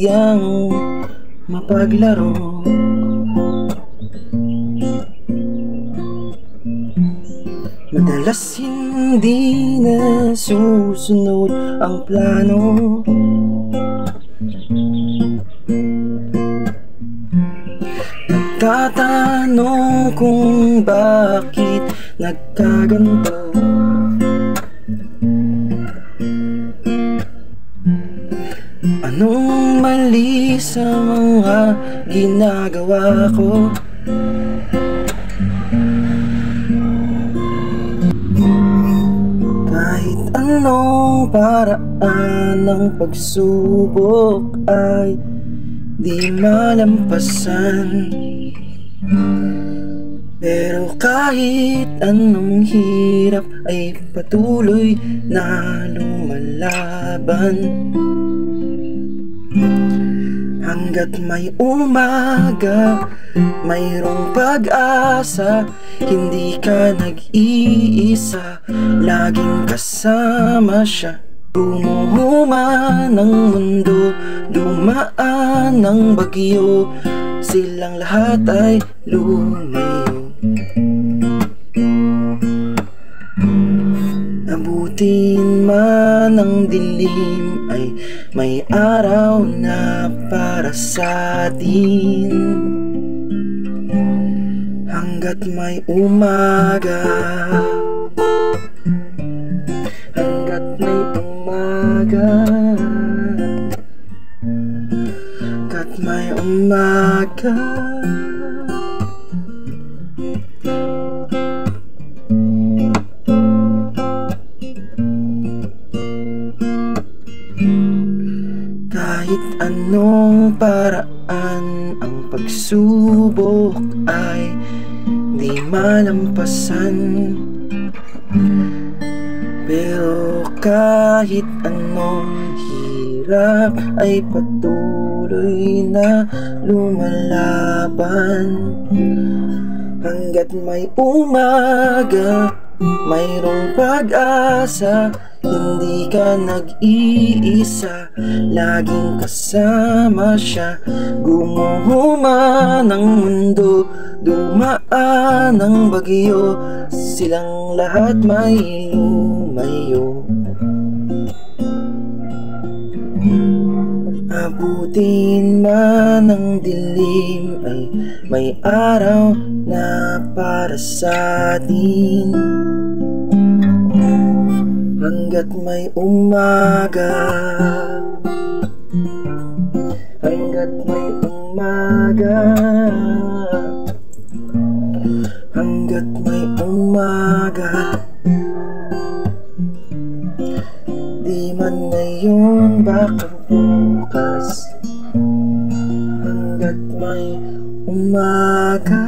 sadyang mapaglaro. Madalas hindi na susunod ang plano. Nagtatanong kung bakit nagkaganto. Anong mali sa mga ginagawa ko? Kahit anong paraan ng pagsubok ay di malampasan. Pero kahit anong hirap ay patuloy na lumalaban. Hanggat may umaga, mayroong pag-asa. Hindi ka nag-iisa, laging kasama siya. Gumuhuma ng mundo, dumaan ng bagyo, silang lahat ay lumayo. Abutin man ng dilim ay may araw na para sa atin. Hanggat may umaga, hanggat may umaga, hanggat may umaga. Kahit anong paraan ang pagsubok ay di malampasan. Pero kahit anong hirap ay patuloy na lumalaban. Hanggat may umaga, mayroong pag-asa. Hindi ka nag-iisa, laging kasama siya. Gumuhuma ng mundo, dumaan ng bagyo, silang lahat may lumayo. Abutin man ng dilim ay may araw na para sa atin. Hanggat may umaga, hanggat may umaga, hanggat may umaga. Di man ngayon, baka bukas. Hanggat may umaga.